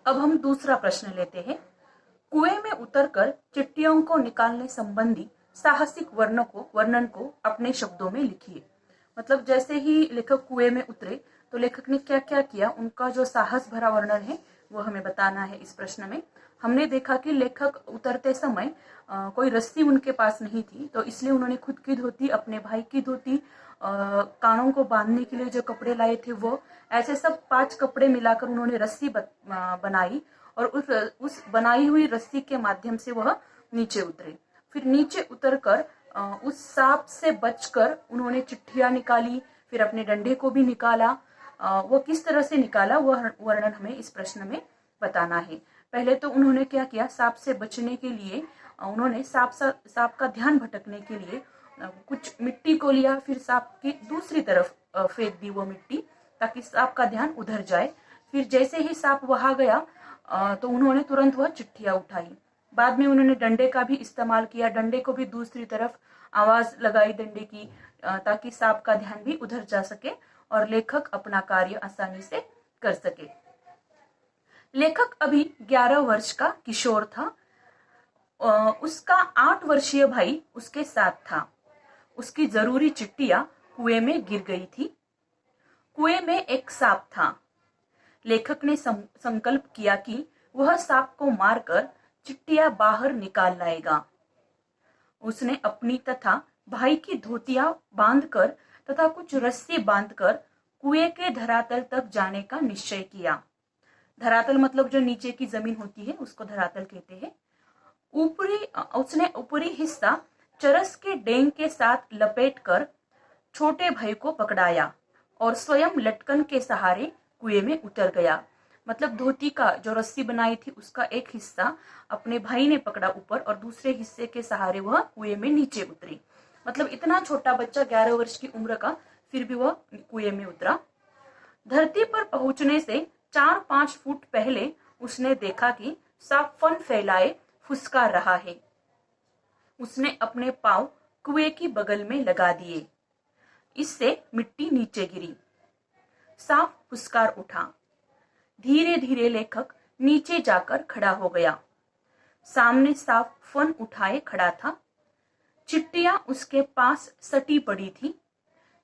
अब हम दूसरा प्रश्न लेते हैं। कुएं में उतरकर चिट्टियों को निकालने संबंधी साहसिक वर्णन को अपने शब्दों में लिखिए। मतलब जैसे ही लेखक कुएं में उतरे तो लेखक ने क्या क्या किया, उनका जो साहस भरा वर्णन है वो हमें बताना है इस प्रश्न में। हमने देखा कि लेखक उतरते समय कोई रस्सी उनके पास नहीं थी, तो इसलिए उन्होंने खुद की धोती, अपने भाई की धोती, कानों को बांधने के लिए जो कपड़े लाए थे वो, ऐसे सब 5 कपड़े मिलाकर उन्होंने रस्सी बनाई और उस बनाई हुई रस्सी के माध्यम से वह नीचे उतरे। फिर नीचे उतरकर उस सांप से बचकर उन्होंने चिट्ठियां निकाली, फिर अपने डंडे को भी निकाला। वो किस तरह से निकाला वह वर्णन हमें इस प्रश्न में बताना है। पहले तो उन्होंने क्या किया, सांप से बचने के लिए उन्होंने सांप का ध्यान भटकने के लिए कुछ मिट्टी को लिया, फिर सांप की दूसरी तरफ फेंक दी वो मिट्टी, ताकि सांप का ध्यान उधर जाए। फिर जैसे ही सांप वहां गया तो उन्होंने तुरंत वह चिट्ठियां उठाई। बाद में उन्होंने डंडे का भी इस्तेमाल किया, डंडे को भी दूसरी तरफ आवाज लगाई डंडे की, ताकि सांप का ध्यान भी उधर जा सके और लेखक अपना कार्य आसानी से कर सके। लेखक अभी 11 वर्ष का किशोर था। उसका 8 वर्षीय भाई उसके साथ था। उसकी जरूरी चिट्ठियां कुएं में गिर गई थी। कुएं में एक सांप था। लेखक ने संकल्प किया कि वह सांप को मारकर चिट्ठियां बाहर निकाल लाएगा। उसने अपनी तथा भाई की धोतियां बांधकर तथा कुछ रस्सी बांधकर कुएं के धरातल तक जाने का निश्चय किया। धरातल मतलब जो नीचे की जमीन होती है उसको धरातल कहते हैं। उसने ऊपरी हिस्सा चरस के डेंग के साथ लपेटकर छोटे भाई को पकड़ाया और स्वयं लटकन के सहारे कुएं में उतर गया। मतलब धोती का जो रस्सी बनाई थी उसका एक हिस्सा अपने भाई ने पकड़ा ऊपर और दूसरे हिस्से के सहारे वह कुएं में नीचे उतरी। मतलब इतना छोटा बच्चा 11 वर्ष की उम्र का, फिर भी वह कुएं में उतरा। धरती पर पहुंचने से 4-5 फुट पहले उसने देखा कि सांप फन फैलाए फुसकार रहा है। उसने अपने पांव कुएं की बगल में लगा दिए। इससे मिट्टी नीचे गिरी। सांप फुसकार उठा। धीरे धीरे लेखक नीचे जाकर खड़ा हो गया। सामने सांप फन उठाए खड़ा था। चिट्ठियां उसके पास सटी पड़ी थी।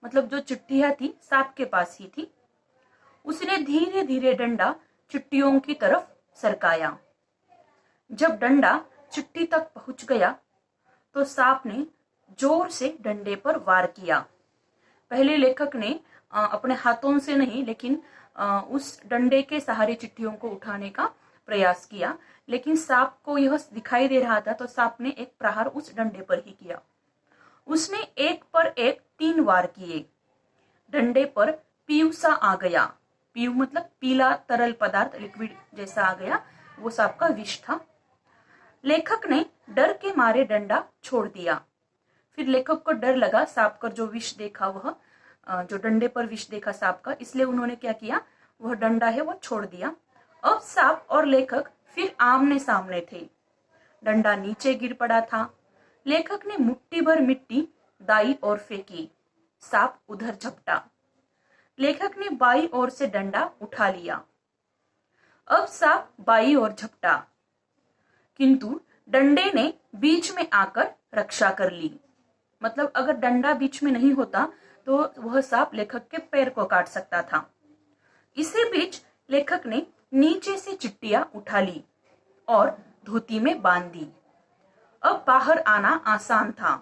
मतलब जो चिट्ठियां थी सांप के पास ही थी। उसने धीरे धीरे डंडा चिट्ठियों की तरफ सरकाया। जब डंडा चिट्ठी तक पहुंच गया तो सांप ने जोर से डंडे पर वार किया। पहले लेखक ने अपने हाथों से नहीं, लेकिन उस डंडे के सहारे चिट्ठियों को उठाने का प्रयास किया, लेकिन सांप को यह दिखाई दे रहा था तो सांप ने एक प्रहार उस डंडे पर ही किया। उसने एक पर एक 3 वार किए। डंडे पर पीयूसा आ गया। पीयू मतलब पीला तरल पदार्थ, लिक्विड जैसा आ गया, वो सांप का विष था। लेखक ने डर के मारे डंडा छोड़ दिया। फिर लेखक को डर लगा, सांप का जो विष देखा, वह जो डंडे पर विष देखा सांप का, इसलिए उन्होंने क्या किया, वह डंडा है वो छोड़ दिया। अब सांप और लेखक फिर आमने सामने थे। डंडा नीचे गिर पड़ा था। लेखक ने मुट्ठी भर मिट्टी दाई ओर फेंकी। सांप उधर झपटा। लेखक ने बाई ओर से डंडा उठा लिया। अब सांप बाई ओर झपटा, किंतु डंडे ने बीच में आकर रक्षा कर ली। मतलब अगर डंडा बीच में नहीं होता तो वह सांप लेखक के पैर को काट सकता था। इसी बीच लेखक ने नीचे से चिट्ठियां उठा ली और धोती में बांध दी। अब बाहर आना आसान था।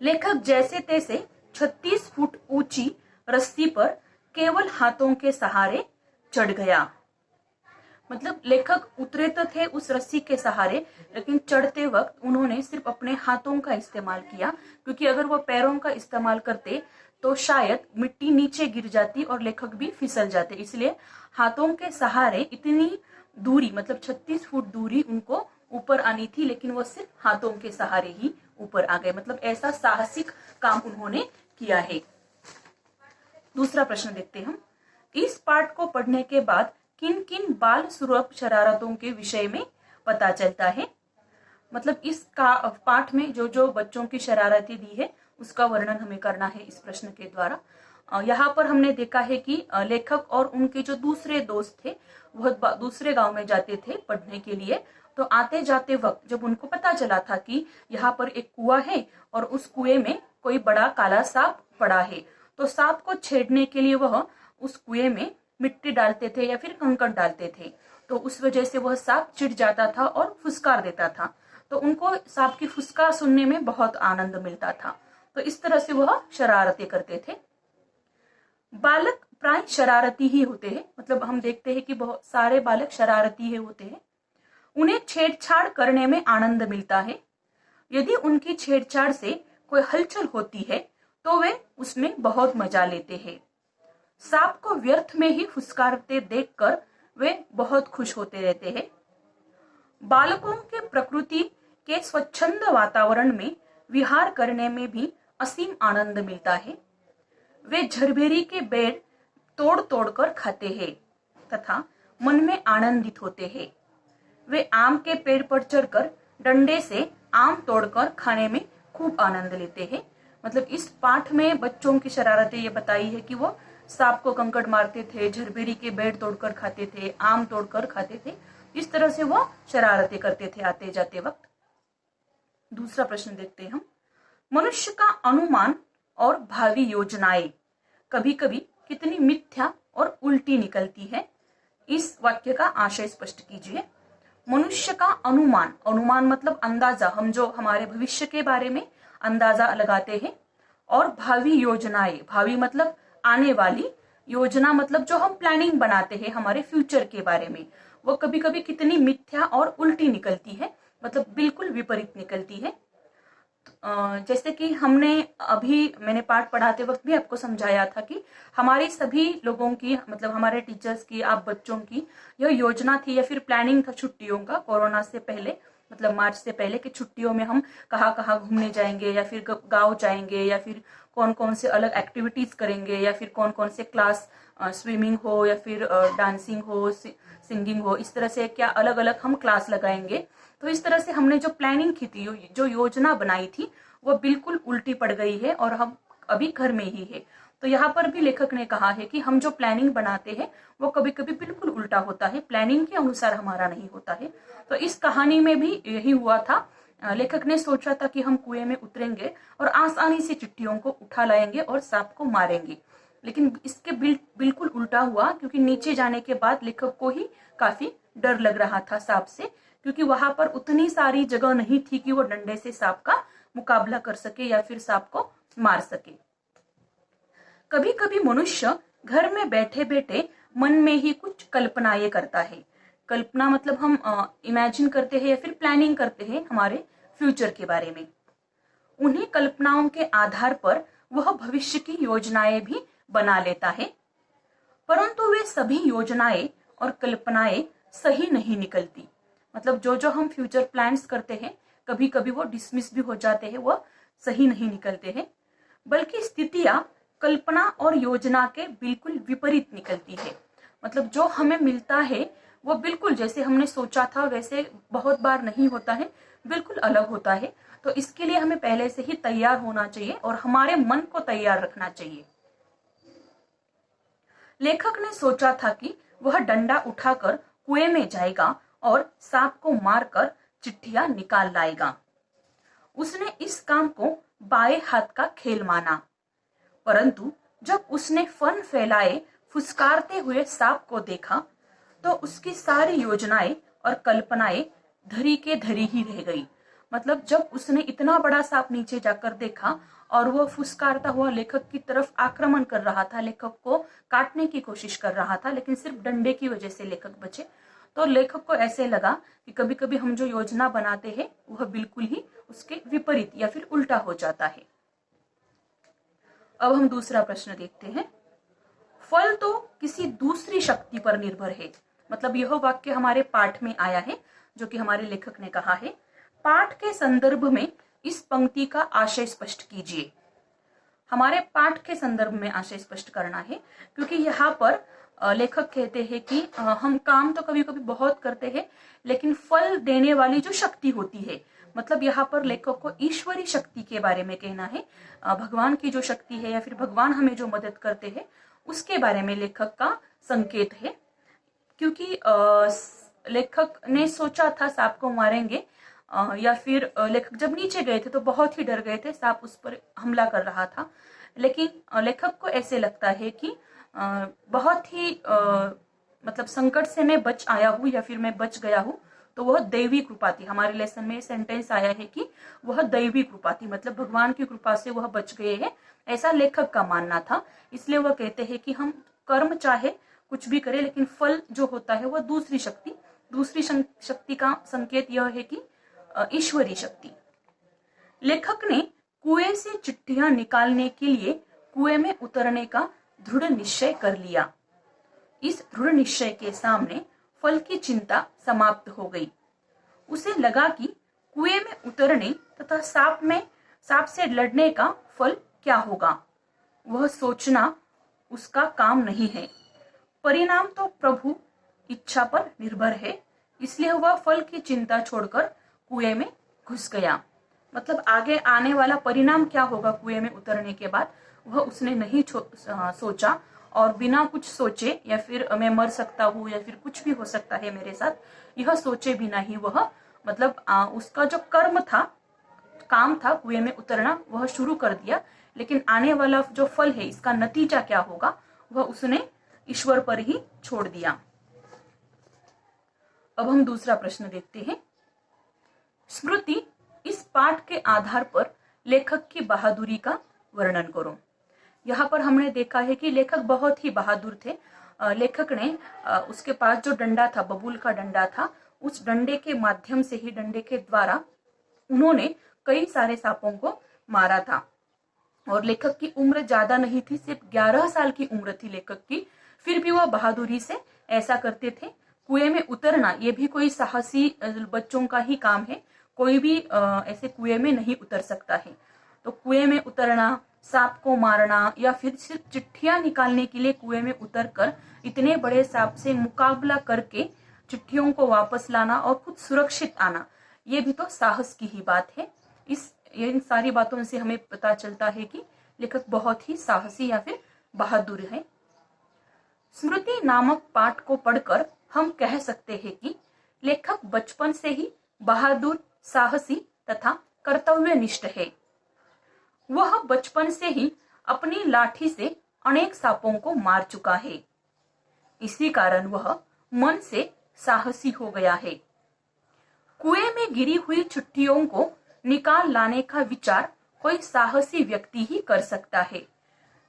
लेखक जैसे तैसे 36 फुट ऊंची रस्सी पर केवल हाथों के सहारे चढ़ गया। मतलब लेखक उतरे तो थे उस रस्सी के सहारे, लेकिन चढ़ते वक्त उन्होंने सिर्फ अपने हाथों का इस्तेमाल किया, क्योंकि अगर वो पैरों का इस्तेमाल करते तो शायद मिट्टी नीचे गिर जाती और लेखक भी फिसल जाते। इसलिए हाथों के सहारे इतनी दूरी, मतलब 36 फुट दूरी उनको ऊपर आनी थी, लेकिन वो सिर्फ हाथों के सहारे ही ऊपर आ गए। मतलब ऐसा साहसिक काम उन्होंने किया है। दूसरा प्रश्न देखते हम। इस पाठ को पढ़ने के बाद किन किन बाल सुलभ शरारतों के विषय में पता चलता है। मतलब इस पाठ में जो जो बच्चों की शरारतें दी है उसका वर्णन हमें करना है इस प्रश्न के द्वारा। यहाँ पर हमने देखा है कि लेखक और उनके जो दूसरे दोस्त थे वह दूसरे गांव में जाते थे पढ़ने के लिए। तो आते जाते वक्त जब उनको पता चला था कि यहाँ पर एक कुआं है और उस कुएं में कोई बड़ा काला सांप पड़ा है, तो सांप को छेड़ने के लिए वह उस कुएं में मिट्टी डालते थे या फिर कंकड़ डालते थे। तो उस वजह से वह सांप चिढ़ जाता था और फुसकार देता था। तो उनको सांप की फुसकार सुनने में बहुत आनंद मिलता था। तो इस तरह से वह शरारतें करते थे। बालक प्राय शरारती ही होते हैं, मतलब हम देखते हैं कि बहुत सारे बालक शरारती ही होते हैं। उन्हें छेड़छाड़ करने में आनंद मिलता है। यदि उनकी छेड़छाड़ से कोई हलचल होती है तो वे उसमें बहुत मजा लेते हैं। सांप को व्यर्थ में ही फुसकारते देखकर वे बहुत खुश होते रहते हैं। बालकों के प्रकृति के स्वच्छंद वातावरण में विहार करने में भी असीम आनंद मिलता है। वे झरबेरी के बेर तोड़ तोड़ कर खाते हैं तथा मन में आनंदित होते हैं। वे आम के पेड़ पर चढ़कर डंडे से आम तोड़कर खाने में खूब आनंद लेते हैं। मतलब इस पाठ में बच्चों की शरारतें ये बताई है कि वो सांप को कंकड़ मारते थे, झरबेरी के पेड़ तोड़कर खाते थे, आम तोड़कर खाते थे। इस तरह से वो शरारतें करते थे आते जाते वक्त। दूसरा प्रश्न देखते हैं हम। मनुष्य का अनुमान और भावी योजनाएं कभी कभी कितनी मिथ्या और उल्टी निकलती है, इस वाक्य का आशय स्पष्ट कीजिए। मनुष्य का अनुमान, अनुमान मतलब अंदाजा, हम जो हमारे भविष्य के बारे में अंदाजा लगाते हैं। और भावी योजनाएं, भावी मतलब आने वाली, योजना मतलब जो हम प्लानिंग बनाते हैं हमारे फ्यूचर के बारे में, वो कभी कभी कितनी मिथ्या और उल्टी निकलती है, मतलब बिल्कुल विपरीत निकलती है। जैसे कि मैंने पाठ पढ़ाते वक्त भी आपको समझाया था कि हमारी सभी लोगों की, मतलब हमारे टीचर्स की, आप बच्चों की यह योजना थी या फिर प्लानिंग था छुट्टियों का, कोरोना से पहले, मतलब मार्च से पहले, कि छुट्टियों में हम कहाँ कहाँ घूमने जाएंगे या फिर गांव जाएंगे या फिर कौन कौन से अलग एक्टिविटीज करेंगे या फिर कौन कौन से क्लास, स्विमिंग हो या फिर डांसिंग हो, सिंगिंग हो, इस तरह से क्या अलग अलग हम क्लास लगाएंगे। तो इस तरह से हमने जो प्लानिंग की थी, जो योजना बनाई थी, वो बिल्कुल उल्टी पड़ गई है और हम अभी घर में ही है। तो यहाँ पर भी लेखक ने कहा है कि हम जो प्लानिंग बनाते हैं वो कभी कभी बिल्कुल उल्टा होता है, प्लानिंग के अनुसार हमारा नहीं होता है। तो इस कहानी में भी यही हुआ था। लेखक ने सोचा था कि हम कुएं में उतरेंगे और आसानी से चिट्टियों को उठा लाएंगे और सांप को मारेंगे, लेकिन इसके बिल्कुल उल्टा हुआ, क्योंकि नीचे जाने के बाद लेखक को ही काफी डर लग रहा था सांप से, क्योंकि वहां पर उतनी सारी जगह नहीं थी कि वो डंडे से सांप का मुकाबला कर सके या फिर सांप को मार सके। कभी कभी मनुष्य घर में बैठे बैठे मन में ही कुछ कल्पनाएं करता है। कल्पना मतलब हम इमेजिन करते हैं या फिर प्लानिंग करते हैं हमारे फ्यूचर के बारे में। उन्हीं कल्पनाओं के आधार पर वह भविष्य की योजनाएं भी बना लेता है, परंतु वे सभी योजनाएं और कल्पनाएं सही नहीं निकलती। मतलब जो हम फ्यूचर प्लान्स करते हैं कभी कभी वो डिसमिस भी हो जाते हैं, वो सही नहीं निकलते हैं, बल्कि स्थितियां कल्पना और योजना के बिल्कुल विपरीत निकलती है। मतलब जो हमें मिलता है वो बिल्कुल जैसे हमने सोचा था वैसे बहुत बार नहीं होता है, बिल्कुल अलग होता है। तो इसके लिए हमें पहले से ही तैयार होना चाहिए और हमारे मन को तैयार रखना चाहिए। लेखक ने सोचा था कि वह डंडा उठाकर कुएं में जाएगा और सांप को मारकर चिट्ठियां निकाल लाएगा। उसने इस काम को बाएं हाथ का खेल माना, परंतु जब उसने फन फैलाए फुसकारते हुए सांप को देखा तो उसकी सारी योजनाएं और कल्पनाएं धरी के धरी ही रह गई। मतलब जब उसने इतना बड़ा सांप नीचे जाकर देखा और वो फुसकारता हुआ लेखक की तरफ आक्रमण कर रहा था, लेखक को काटने की कोशिश कर रहा था, लेकिन सिर्फ डंडे की वजह से लेखक बचे। तो लेखक को ऐसे लगा कि कभी कभी हम जो योजना बनाते हैं वह बिल्कुल ही उसके विपरीत या फिर उल्टा हो जाता है। अब हम दूसरा प्रश्न देखते हैं। फल तो किसी दूसरी शक्ति पर निर्भर है। मतलब यह वाक्य हमारे पाठ में आया है जो कि हमारे लेखक ने कहा है। पाठ के संदर्भ में इस पंक्ति का आशय स्पष्ट कीजिए। हमारे पाठ के संदर्भ में आशय स्पष्ट करना है, क्योंकि यहाँ पर लेखक कहते हैं कि हम काम तो कभी कभी बहुत करते हैं, लेकिन फल देने वाली जो शक्ति होती है, मतलब यहाँ पर लेखक को ईश्वरी शक्ति के बारे में कहना है। भगवान की जो शक्ति है या फिर भगवान हमें जो मदद करते हैं उसके बारे में लेखक का संकेत है। क्योंकि लेखक ने सोचा था सांप को मारेंगे, या फिर लेखक जब नीचे गए थे तो बहुत ही डर गए थे, सांप उस पर हमला कर रहा था। लेकिन लेखक को ऐसे लगता है कि बहुत ही मतलब संकट से मैं बच आया हूँ या फिर मैं बच गया हूँ, तो वह दैवी कृपा थी। हमारे लेसन में सेंटेंस आया है कि वह दैवी कृपा थी, मतलब भगवान की कृपा से वह बच गए हैं, ऐसा लेखक का मानना था। इसलिए वह कहते हैं कि हम कर्म चाहे कुछ भी करें, लेकिन फल जो होता है वह दूसरी शक्ति का संकेत यह है कि ईश्वरी शक्ति। लेखक ने कुएं से चिट्ठियां निकालने के लिए कुएं में उतरने का दृढ़ निश्चय कर लिया। इस दृढ़ निश्चय के सामने फल की चिंता समाप्त हो गई। उसे लगा कि कुएं में उतरने तथा सांप से लड़ने का फल क्या होगा, वह सोचना उसका काम नहीं है। परिणाम तो प्रभु इच्छा पर निर्भर है। इसलिए वह फल की चिंता छोड़कर कुएं में घुस गया। मतलब आगे आने वाला परिणाम क्या होगा कुएं में उतरने के बाद, वह उसने नहीं सोचा, और बिना कुछ सोचे या फिर मैं मर सकता हूँ या फिर कुछ भी हो सकता है मेरे साथ, यह सोचे बिना ही वह मतलब उसका जो काम था कुएं में उतरना, वह शुरू कर दिया। लेकिन आने वाला जो फल है, इसका नतीजा क्या होगा, वह उसने ईश्वर पर ही छोड़ दिया। अब हम दूसरा प्रश्न देखते हैं। स्मृति, इस पाठ के आधार पर लेखक की बहादुरी का वर्णन करो। यहाँ पर हमने देखा है कि लेखक बहुत ही बहादुर थे। लेखक ने उसके पास जो डंडा था, बबूल का डंडा था, उस डंडे के माध्यम से ही, डंडे के द्वारा उन्होंने कई सारे सांपों को मारा था। और लेखक की उम्र ज्यादा नहीं थी, सिर्फ 11 साल की उम्र थी लेखक की, फिर भी वह बहादुरी से ऐसा करते थे। कुएं में उतरना ये भी कोई साहसी बच्चों का ही काम है, कोई भी ऐसे कुएं में नहीं उतर सकता है। तो कुएं में उतरना, सांप को मारना, या फिर सिर्फ चिट्ठियां निकालने के लिए कुएं में उतरकर इतने बड़े सांप से मुकाबला करके चिट्ठियों को वापस लाना और खुद सुरक्षित आना, ये भी तो साहस की ही बात है। इन सारी बातों से हमें पता चलता है कि लेखक बहुत ही साहसी या फिर बहादुर है। स्मृति नामक पाठ को पढ़कर हम कह सकते हैं कि लेखक बचपन से ही बहादुर, साहसी तथा कर्तव्यनिष्ठ है। वह बचपन से ही अपनी लाठी से अनेक सांपों को मार चुका है। इसी कारण वह मन से साहसी हो गया है। कुएं में गिरी हुई चिट्ठियों को निकाल लाने का विचार कोई साहसी व्यक्ति ही कर सकता है।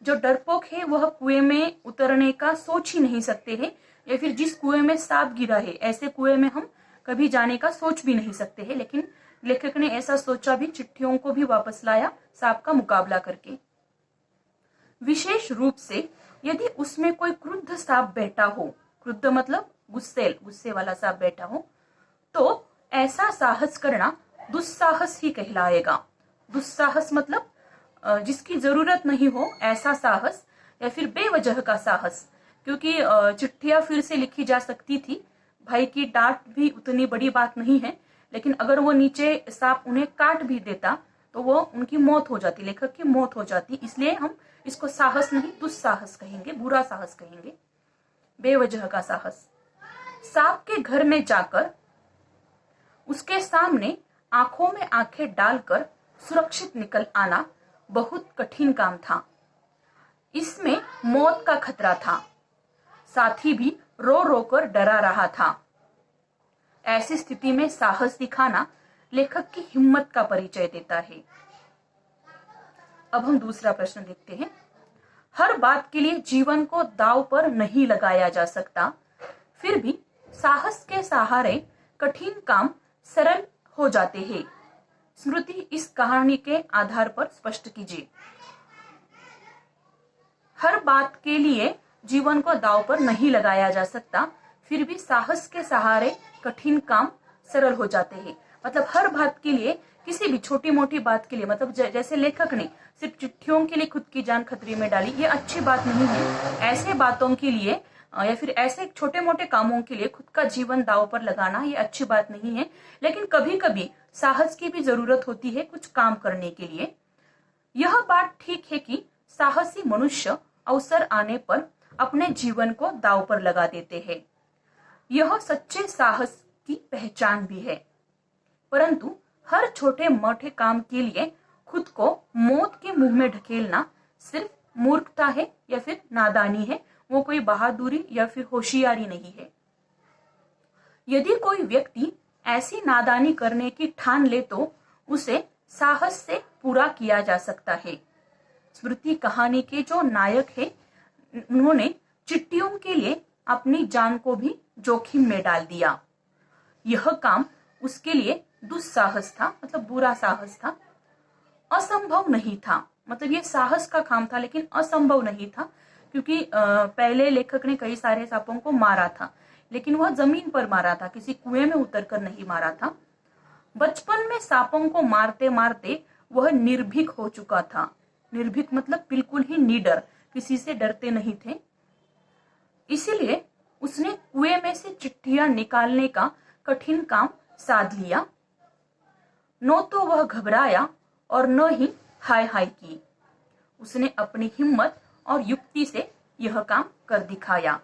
जो डरपोक है वह कुएं में उतरने का सोच ही नहीं सकते हैं, या फिर जिस कुएं में सांप गिरा है ऐसे कुएं में हम कभी जाने का सोच भी नहीं सकते हैं। लेकिन लेखक ने ऐसा सोचा भी, चिट्ठियों को भी वापस लाया सांप का मुकाबला करके। विशेष रूप से यदि उसमें कोई क्रुद्ध सांप बैठा हो, क्रुद्ध मतलब गुस्से वाला सांप बैठा हो, तो ऐसा साहस करना दुस्साहस ही कहलाएगा। दुस्साहस मतलब जिसकी जरूरत नहीं हो ऐसा साहस, या फिर बेवजह का साहस। क्योंकि चिट्ठियां फिर से लिखी जा सकती थी, भाई की डांट भी उतनी बड़ी बात नहीं है, लेकिन अगर वो नीचे सांप उन्हें काट भी देता तो वो उनकी मौत हो जाती, लेखक की मौत हो जाती। इसलिए हम इसको साहस नहीं दुस्साहस कहेंगे, बुरा साहस कहेंगे, बेवजह का साहस। सांप के घर में जाकर उसके सामने आंखों में आंखें डालकर सुरक्षित निकल आना बहुत कठिन काम था। इसमें मौत का खतरा था, साथी भी रो रो कर डरा रहा था। ऐसी स्थिति में साहस दिखाना लेखक की हिम्मत का परिचय देता है। अब हम दूसरा प्रश्न देखते हैं। हर बात के लिए जीवन को दांव पर नहीं लगाया जा सकता, फिर भी साहस के सहारे कठिन काम सरल हो जाते हैं। स्मृति, इस कहानी के आधार पर स्पष्ट कीजिए। हर बात के लिए जीवन को दांव पर नहीं लगाया जा सकता, फिर भी साहस के सहारे कठिन काम सरल हो जाते हैं। मतलब हर बात के लिए, किसी भी छोटी मोटी बात के लिए, मतलब जैसे लेखक ने सिर्फ चिट्ठियों के लिए खुद की जान खतरे में डाली, ये अच्छी बात नहीं है। ऐसे बातों के लिए या फिर ऐसे छोटे मोटे कामों के लिए खुद का जीवन दांव पर लगाना ये अच्छी बात नहीं है। लेकिन कभी कभी साहस की भी जरूरत होती है कुछ काम करने के लिए। यह बात ठीक है कि साहसी मनुष्य अवसर आने पर अपने जीवन को दांव पर लगा देते हैं। यह सच्चे साहस की पहचान भी है। परंतु हर छोटे मोटे काम के लिए खुद को मौत के मुंह में ढकेलना सिर्फ मूर्खता है या फिर नादानी है, वो कोई बहादुरी या फिर होशियारी नहीं है। यदि कोई व्यक्ति ऐसी नादानी करने की ठान ले तो उसे साहस से पूरा किया जा सकता है। स्मृति कहानी के जो नायक है, उन्होंने चिट्टियों के लिए अपनी जान को भी जोखिम में डाल दिया। यह काम उसके लिए दुस्साहस था, मतलब बुरा साहस था, असंभव नहीं था। मतलब ये साहस का काम था लेकिन असंभव नहीं था, क्योंकि पहले लेखक ने कई सारे सांपों को मारा था, लेकिन वह जमीन पर मारा था, किसी कुएं में उतरकर नहीं मारा था। बचपन में सांपों को मारते मारते वह निर्भीक हो चुका था। निर्भीक मतलब बिल्कुल ही निडर, किसी से डरते नहीं थे। इसीलिए उसने कुएं में से चिट्ठियां निकालने का कठिन काम साध लिया। न तो वह घबराया और न ही हाय हाय की। उसने अपनी हिम्मत और युक्ति से यह काम कर दिखाया।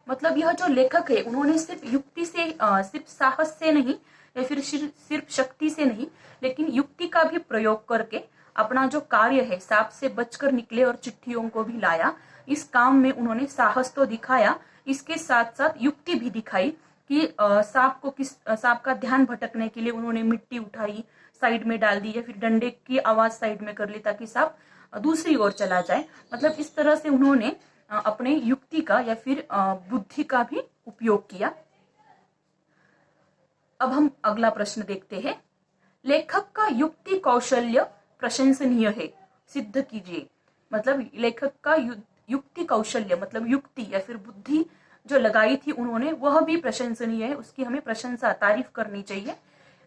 मतलब यह जो लेखक है, उन्होंने सिर्फ युक्ति से, सिर्फ साहस से नहीं या फिर सिर्फ शक्ति से नहीं, लेकिन युक्ति का भी प्रयोग करके अपना जो कार्य है, सांप से बचकर निकले और चिट्ठियों को भी लाया, इस काम में उन्होंने साहस तो दिखाया, इसके साथ साथ युक्ति भी दिखाई कि सांप का ध्यान भटकने के लिए उन्होंने मिट्टी उठाई, साइड में डाल दी, या फिर डंडे की आवाज साइड में कर ली ताकि सांप दूसरी ओर चला जाए। मतलब इस तरह से उन्होंने अपने युक्ति का या फिर बुद्धि का भी उपयोग किया। अब हम अगला प्रश्न देखते हैं। लेखक का युक्ति कौशल्य प्रशंसनीय है, सिद्ध कीजिए। मतलब लेखक का युक्ति कौशल्य मतलब युक्ति या फिर बुद्धि जो लगाई थी उन्होंने, वह भी प्रशंसनीय है, उसकी हमें प्रशंसा, तारीफ करनी चाहिए।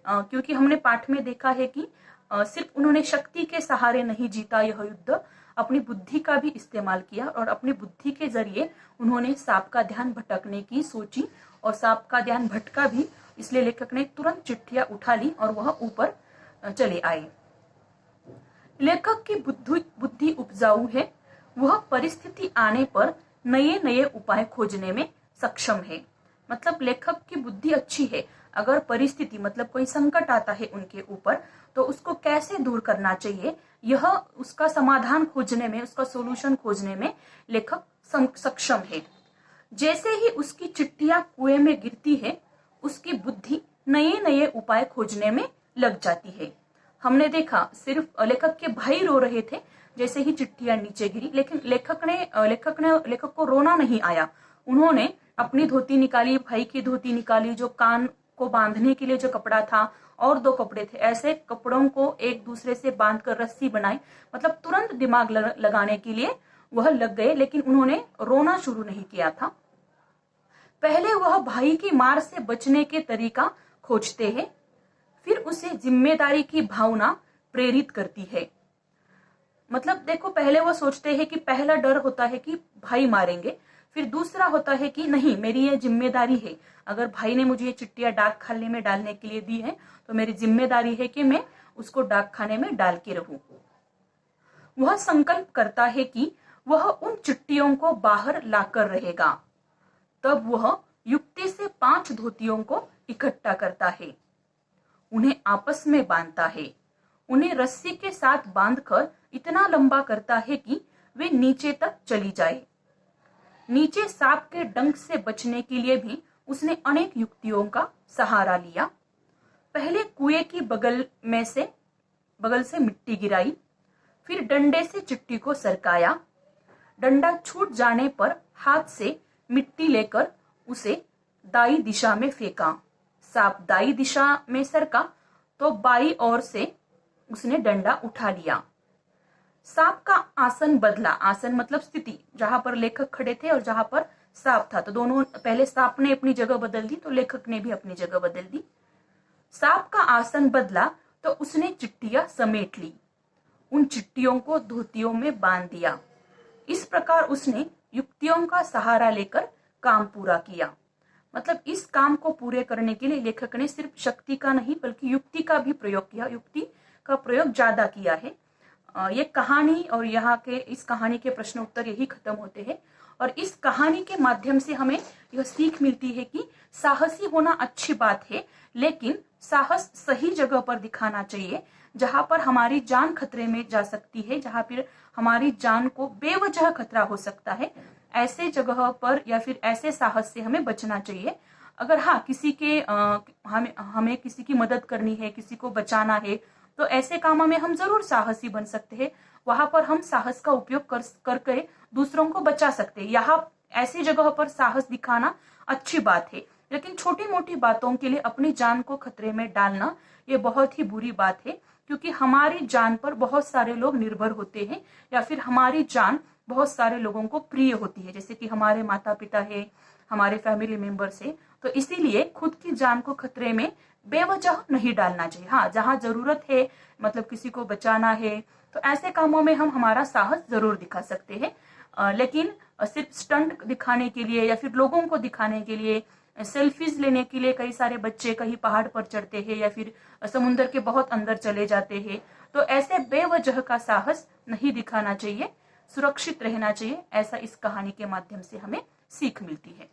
क्योंकि हमने पाठ में देखा है कि सिर्फ उन्होंने शक्ति के सहारे नहीं जीता यह युद्ध, अपनी बुद्धि का भी इस्तेमाल किया और अपनी बुद्धि के जरिए उन्होंने सांप का ध्यान भटकने की सोची और सांप का ध्यान भटका भी, इसलिए लेखक ने तुरंत चिट्ठियां उठा ली और वह ऊपर चले आए। लेखक की बुद्धि उपजाऊ है, वह परिस्थिति आने पर नए नए उपाय खोजने में सक्षम है। मतलब लेखक की बुद्धि अच्छी है, अगर परिस्थिति मतलब कोई संकट आता है उनके ऊपर तो उसको कैसे दूर करना चाहिए, यह उसका समाधान खोजने में, उसका सोल्यूशन खोजने में लेखक सक्षम है। जैसे ही उसकी चिट्ठियां कुएं में गिरती है, उसकी बुद्धि नए नए उपाय खोजने में लग जाती है। हमने देखा सिर्फ लेखक के भाई रो रहे थे जैसे ही चिट्ठियां नीचे गिरी, लेकिन लेखक को रोना नहीं आया। उन्होंने अपनी धोती निकाली, भाई की धोती निकाली, जो कान को बांधने के लिए जो कपड़ा था और 2 कपड़े थे, ऐसे कपड़ों को एक दूसरे से बांधकर रस्सी बनाई। मतलब तुरंत दिमाग लगाने के लिए वह लग गए, लेकिन उन्होंने रोना शुरू नहीं किया था। पहले वह भाई की मार से बचने के तरीका खोजते हैं, फिर उसे जिम्मेदारी की भावना प्रेरित करती है। मतलब देखो, पहले वो सोचते हैं कि पहला डर होता है कि भाई मारेंगे, फिर दूसरा होता है कि नहीं, मेरी ये जिम्मेदारी है, अगर भाई ने मुझे ये चिट्ठियां डाक खाने में डालने के लिए दी है तो मेरी जिम्मेदारी है कि मैं उसको डाक खाने में डाल के रहूं। वह संकल्प करता है कि वह उन चिट्ठियों को बाहर लाकर रहेगा। तब वह युक्ति से 5 धोतियों को इकट्ठा करता है, उन्हें आपस में बांधता है, उन्हें रस्सी के साथ बांधकर इतना लंबा करता है कि वे नीचे तक चली जाए। नीचे सांप के डंक से बचने के लिए भी उसने अनेक युक्तियों का सहारा लिया। पहले कुएं की बगल से मिट्टी गिराई, फिर डंडे से चिट्ठी को सरकाया। डंडा छूट जाने पर हाथ से मिट्टी लेकर उसे दाई दिशा में फेंका। सांप दाई दिशा में सरका तो बाई ओर से उसने डंडा उठा लिया। सांप का आसन बदला, आसन मतलब स्थिति, जहां पर लेखक खड़े थे और जहां पर सांप था, तो दोनों, पहले सांप ने अपनी जगह बदल दी तो लेखक ने भी अपनी जगह बदल दी। सांप का आसन बदला तो उसने चिट्ठियां समेट ली, उन चिट्ठियों को धोतियों में बांध दिया। इस प्रकार उसने युक्तियों का सहारा लेकर काम पूरा किया। मतलब इस काम को पूरे करने के लिए लेखक ने सिर्फ शक्ति का नहीं बल्कि युक्ति का भी प्रयोग किया, युक्ति का प्रयोग ज्यादा किया है। ये कहानी और यहाँ के इस कहानी के प्रश्न उत्तर यही खत्म होते हैं। और इस कहानी के माध्यम से हमें यह सीख मिलती है कि साहसी होना अच्छी बात है, लेकिन साहस सही जगह पर दिखाना चाहिए, जहां पर हमारी जान खतरे में जा सकती है, जहां पर हमारी जान को बेवजह खतरा हो सकता है, ऐसे जगह पर या फिर ऐसे साहस से हमें बचना चाहिए। अगर हाँ किसी के हमें किसी की मदद करनी है, किसी को बचाना है, तो ऐसे कामों में हम जरूर साहसी बन सकते हैं। वहां पर हम साहस का उपयोग करके दूसरों को बचा सकते हैं। यहाँ ऐसी जगह पर साहस दिखाना अच्छी बात है, लेकिन छोटी मोटी बातों के लिए अपनी जान को खतरे में डालना ये बहुत ही बुरी बात है, क्योंकि हमारी जान पर बहुत सारे लोग निर्भर होते हैं, या फिर हमारी जान बहुत सारे लोगों को प्रिय होती है, जैसे कि हमारे माता पिता है, हमारे फैमिली मेंबर्स है। तो इसीलिए खुद की जान को खतरे में बेवजह नहीं डालना चाहिए। हाँ, जहां जरूरत है, मतलब किसी को बचाना है, तो ऐसे कामों में हम हमारा साहस जरूर दिखा सकते हैं। लेकिन सिर्फ स्टंट दिखाने के लिए या फिर लोगों को दिखाने के लिए, सेल्फीज लेने के लिए कई सारे बच्चे कहीं पहाड़ पर चढ़ते हैं या फिर समुद्र के बहुत अंदर चले जाते हैं। तो ऐसे बेवजह का साहस नहीं दिखाना चाहिए, सुरक्षित रहना चाहिए। ऐसा इस कहानी के माध्यम से हमें सीख मिलती है।